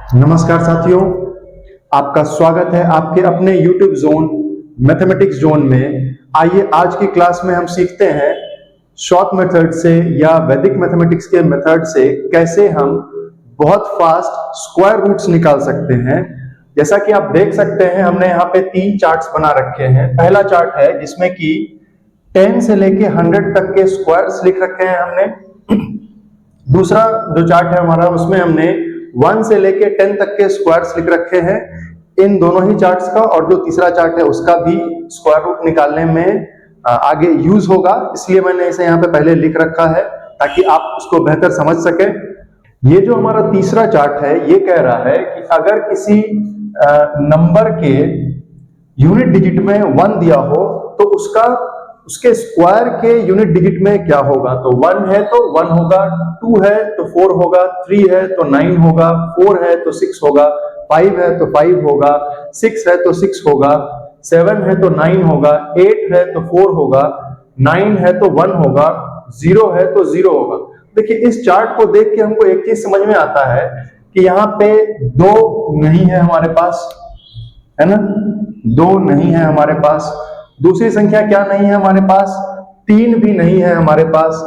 नमस्कार साथियों, आपका स्वागत है आपके अपने YouTube जोन मैथमेटिक्स जोन में। आइए आज की क्लास में हम सीखते हैं शॉर्ट मेथड से या वैदिक मैथमेटिक्स के मेथड से कैसे हम बहुत फास्ट स्क्वायर रूट्स निकाल सकते हैं। जैसा कि आप देख सकते हैं, हमने यहाँ पे 3 चार्ट्स बना रखे हैं। पहला चार्ट है जिसमें कि 10 से लेके 100 तक के स्क्वायर्स लिख रखे हैं हमने। दूसरा जो चार्ट है हमारा, उसमें हमने 1 से लेके 10 तक के स्क्वायर्स लिख रखे हैं इन दोनों ही चार्ट्स का, और जो तीसरा चार्ट है उसका भी स्क्वायर रूट निकालने में आगे यूज होगा, इसलिए मैंने इसे यहाँ पे पहले लिख रखा है ताकि आप उसको बेहतर समझ सके। ये जो हमारा तीसरा चार्ट है ये कह रहा है कि अगर किसी नंबर के यूनिट डिजिट में 1 दिया हो तो उसके स्क्वायर के यूनिट डिजिट में क्या होगा। तो 1 है तो 1 होगा, 2 है तो 4 होगा, 3 है तो 9 होगा, 4 है तो 6 होगा, 5 है तो 5 होगा, 6 है तो 6 होगा, 7 है तो 9 होगा, 8 है तो 4 होगा, 9 है तो 1 होगा, 0 है तो 0 होगा। देखिए, इस चार्ट को देख के हमको एक चीज समझ में आता है कि यहाँ पे 2 नहीं है हमारे पास, है ना, 2 नहीं है हमारे पास। दूसरी संख्या क्या नहीं है हमारे पास? 3 भी नहीं है हमारे पास,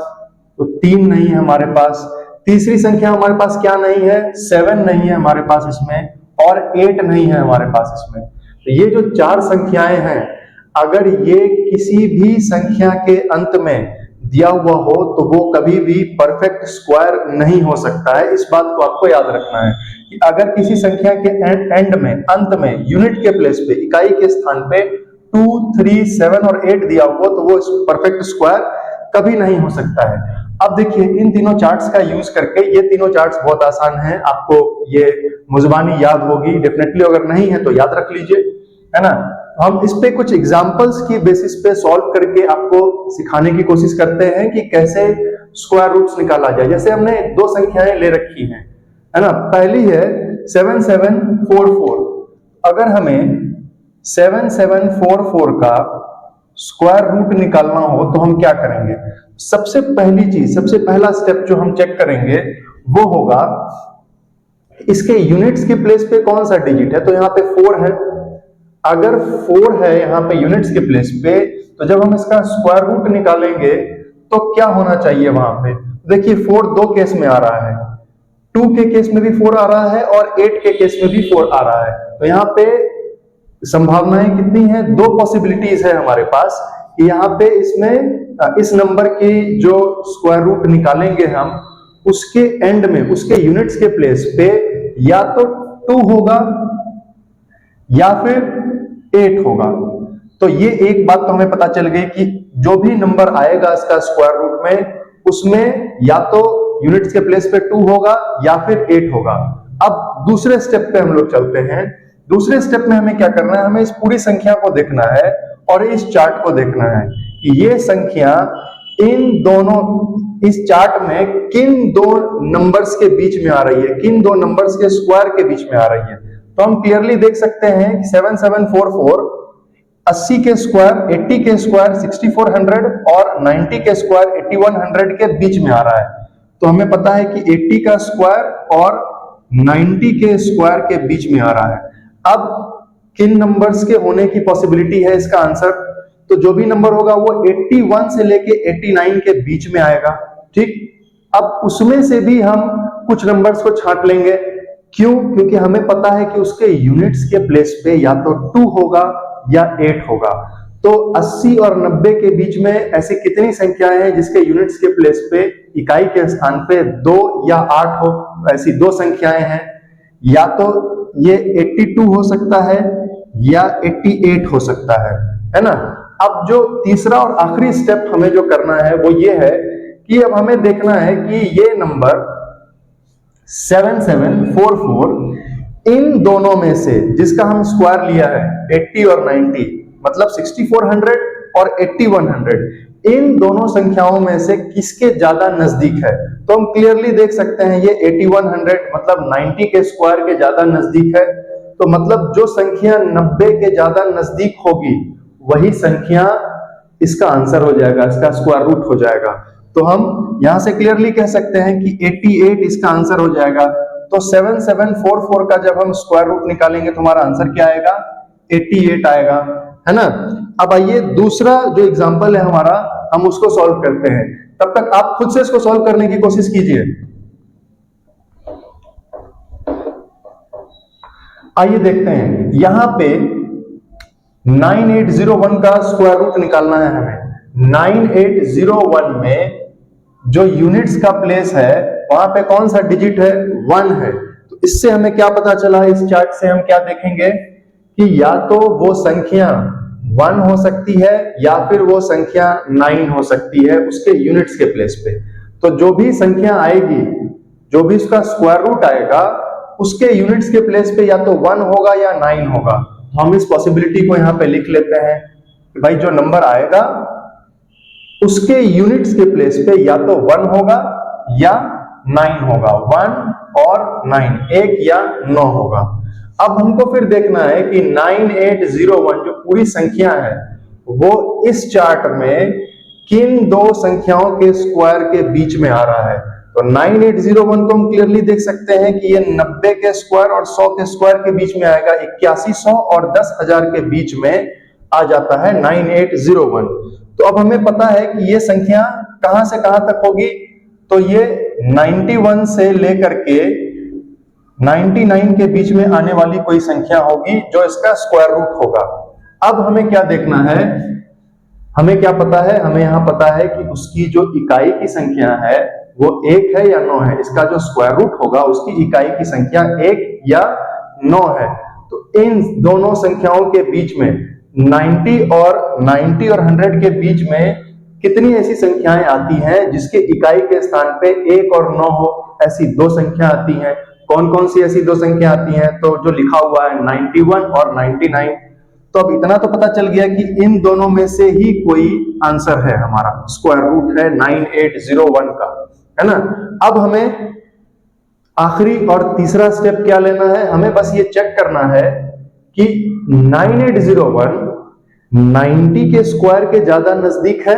तो 3 नहीं है हमारे पास। तीसरी संख्या हमारे पास क्या नहीं है? 7 नहीं है हमारे पास इसमें, और 8 नहीं है हमारे पास इसमें। तो ये जो 4 संख्याएं हैं, अगर ये किसी भी संख्या के अंत में दिया हुआ हो तो वो कभी भी परफेक्ट स्क्वायर नहीं हो सकता है। इस बात को आपको याद रखना है कि अगर किसी संख्या के एंड में, अंत में, यूनिट के प्लेस पे, इकाई के स्थान पे 2, 3, 7 और 8 दिया हुआ तो वो परफेक्ट स्क्वायर कभी नहीं हो सकता है। अब देखिए, इन तीनों चार्ट्स का यूज करके, ये तीनों चार्ट्स बहुत आसान हैं, आपको ये मुजबानी याद होगी डेफिनेटली, अगर नहीं है तो याद रख लीजिए, है ना। हम इस पे कुछ एग्जांपल्स की बेसिस पे सॉल्व करके आपको सिखाने की कोशिश करते हैं कि कैसे स्क्वायर रूट्स निकाला जाए। जैसे हमने 2 संख्याएं ले रखी हैं, है ना। पहली है 7744। अगर हमें 7744 का स्क्वायर रूट निकालना हो तो हम क्या करेंगे? सबसे पहली चीज, सबसे पहला स्टेप जो हम चेक करेंगे वो होगा इसके यूनिट्स के प्लेस पे कौन सा डिजिट है। तो यहाँ पे 4 है, अगर 4 है यहाँ पे यूनिट्स के प्लेस पे, तो जब हम इसका स्क्वायर रूट निकालेंगे तो क्या होना चाहिए वहां पे? देखिए, 4 2 केस में आ रहा है, 2 के केस में भी 4 आ रहा है और 8 के केस में भी 4 आ रहा है। तो यहाँ पे संभावनाएं कितनी है? 2 पॉसिबिलिटीज है हमारे पास कि यहाँ पे इसमें इस नंबर की जो स्क्वायर रूट निकालेंगे हम, उसके एंड में, उसके यूनिट्स के प्लेस पे या तो 2 होगा या फिर 8 होगा। तो ये एक बात तो हमें पता चल गई कि जो भी नंबर आएगा इसका स्क्वायर रूट में, उसमें या तो यूनिट्स के प्लेस पे 2 होगा या फिर 8 होगा। अब दूसरे स्टेप पे हम लोग चलते हैं। दूसरे स्टेप में हमें क्या करना है? हमें इस पूरी संख्या को देखना है और इस चार्ट को देखना है कि ये संख्या इन दोनों, इस चार्ट में किन 2 नंबर्स के बीच में आ रही है, किन 2 नंबर्स के स्क्वायर के बीच में आ रही है। तो हम क्लियरली देख सकते हैं कि 7744 80 के स्क्वायर, 80 के स्क्वायर 6400 और 90 के स्क्वायर 8100 के बीच में आ रहा है। तो हमें पता है कि 80 का स्क्वायर और 90 के स्क्वायर के बीच में आ रहा है। अब किन नंबर्स के होने की पॉसिबिलिटी है इसका आंसर? तो जो भी नंबर होगा वो 81 से लेके 89 के बीच में आएगा, ठीक। अब उसमें से भी हम कुछ नंबर्स को छांट लेंगे। क्यों? क्योंकि हमें पता है कि उसके यूनिट्स के प्लेस पे या तो 2 होगा या 8 होगा। तो 80 और 90 के बीच में ऐसी कितनी संख्याएं हैं जिसके यूनिट्स के प्लेस पे, इकाई के स्थान पे 2 या 8 हो? ऐसी 2 संख्याएं हैं, या तो ये 82 हो सकता है या 88 हो सकता है ना। अब जो तीसरा और आखिरी स्टेप हमें जो करना है वो ये है कि अब हमें देखना है कि ये नंबर 7744 इन दोनों में से, जिसका हम स्क्वायर लिया है 80 और 90, मतलब 6400 और 8100, इन दोनों संख्याओं में से किसके ज्यादा नजदीक है। तो हम क्लियरली देख सकते हैं ये 8100 मतलब 90 के स्क्वायर के ज्यादा नजदीक है। तो मतलब जो संख्या 90 के ज्यादा नजदीक होगी वही संख्या इसका आंसर हो जाएगा, इसका स्क्वायर रूट हो जाएगा। तो हम यहां से क्लियरली कह सकते हैं कि 88 इसका आंसर हो जाएगा। तो 7744 का जब हम स्क्वायर रूट निकालेंगे तो हमारा आंसर क्या आएगा? 88 आएगा, है ना। अब आइए दूसरा जो एग्जांपल है हमारा, हम उसको सॉल्व करते हैं। तब तक आप खुद से इसको सॉल्व करने की कोशिश कीजिए। आइए देखते हैं, यहां पे 9801 का स्क्वायर रूट निकालना है हमें। 9801 में जो यूनिट्स का प्लेस है वहां पे कौन सा डिजिट है? 1 है। तो इससे हमें क्या पता चला? इस चार्ट से हम क्या देखेंगे कि या तो वो संख्या 1 हो सकती है या फिर वो संख्या 9 हो सकती है उसके यूनिट्स के प्लेस पे। तो जो भी संख्या आएगी, जो भी उसका स्क्वायर रूट आएगा, उसके यूनिट्स के प्लेस पे या तो 1 होगा या 9 होगा। हम इस पॉसिबिलिटी को यहां पे लिख लेते हैं कि भाई जो नंबर आएगा उसके यूनिट्स के प्लेस पे या तो 1 होगा या 9 होगा। 1 और 9, 1 या 9 होगा। अब हमको फिर देखना है कि 9801 जो पूरी संख्या है वो इस चार्ट में किन दो संख्याओं के स्क्वायर के बीच में आ रहा है। तो 9801 को हम क्लियरली देख सकते हैं कि ये 90 के स्क्वायर और 100 के स्क्वायर के बीच में आएगा। 8100 और 10,000 के बीच में आ जाता है 9801। तो अब हमें पता है कि ये संख्या कहां से कहां तक होगी। तो ये 91 से लेकर के 99 के बीच में आने वाली कोई संख्या होगी जो इसका स्क्वायर रूट होगा। अब हमें क्या देखना है? हमें क्या पता है? हमें यहां पता है कि उसकी जो इकाई की संख्या है वो 1 है या 9 है। इसका जो स्क्वायर रूट होगा उसकी इकाई की संख्या 1 या 9 है। तो इन दोनों संख्याओं के बीच में 90 और 100 के बीच में कितनी ऐसी संख्याएं आती हैं जिसके इकाई के स्थान पे 1 और 9 हो? ऐसी दो संख्या आती हैं। कौन कौन सी ऐसी दो संख्या आती हैं? तो जो लिखा हुआ है 91 और 99। तो अब इतना तो पता चल गया कि इन दोनों में से ही कोई आंसर है, हमारा स्क्वायर रूट है 9801 का, है ना। अब हमें आखिरी और तीसरा स्टेप क्या लेना है? हमें बस ये चेक करना है कि 9801 90 के स्क्वायर के ज्यादा नजदीक है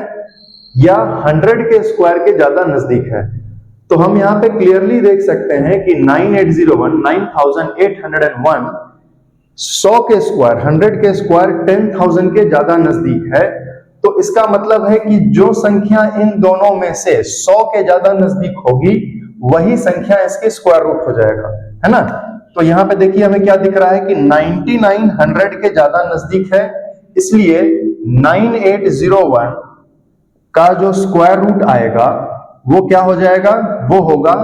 या 100 के स्क्वायर के ज्यादा नजदीक है। तो हम यहां पे क्लियरली देख सकते हैं कि 9801 9801 100 के स्क्वायर 100 के स्क्वायर 10,000 के ज्यादा नजदीक है। तो इसका मतलब है कि जो संख्या इन दोनों में से 100 के ज्यादा नजदीक होगी वही संख्या इसके स्क्वायर रूट हो जाएगा, है ना। तो यहां पे देखिए हमें क्या दिख रहा है कि 99 100 के ज्यादा नजदीक है, इसलिए 9801 का जो स्क्वायर रूट आएगा वो क्या हो जाएगा? वो होगा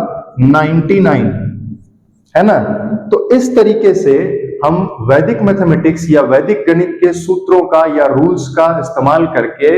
99, है ना। तो इस तरीके से हम वैदिक मैथमेटिक्स या वैदिक गणित के सूत्रों का या रूल्स का इस्तेमाल करके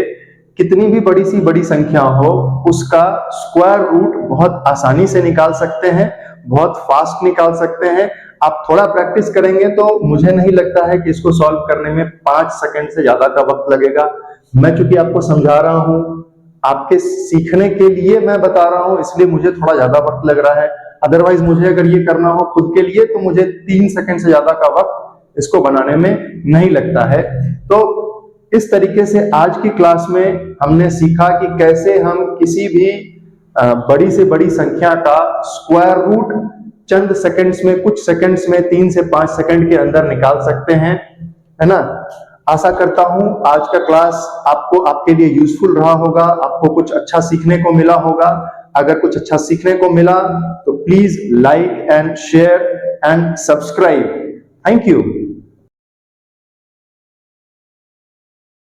कितनी भी बड़ी सी बड़ी संख्या हो उसका स्क्वायर रूट बहुत आसानी से निकाल सकते हैं, बहुत फास्ट निकाल सकते हैं। आप थोड़ा प्रैक्टिस करेंगे तो मुझे नहीं लगता है कि इसको सॉल्व करने में 5 सेकंड से ज्यादा का वक्त लगेगा। मैं चूंकि आपको समझा रहा हूं, आपके सीखने के लिए मैं बता रहा हूं, इसलिए मुझे थोड़ा ज्यादा वक्त लग रहा है। अदरवाइज मुझे अगर ये करना हो खुद के लिए तो मुझे 3 सेकंड से ज्यादा का वक्त इसको बनाने में नहीं लगता है। तो इस तरीके से आज की क्लास में हमने सीखा कि कैसे हम किसी भी बड़ी से बड़ी संख्या का स्क्वायर रूट चंद सेकंड्स में, कुछ सेकंड्स में 3 से 5 सेकंड के अंदर निकाल सकते हैं, है ना। आशा करता हूं आज का क्लास आपको आपके लिए यूजफुल रहा होगा, आपको कुछ अच्छा सीखने को मिला होगा। अगर कुछ अच्छा सीखने को मिला तो please like and share and subscribe. Thank you.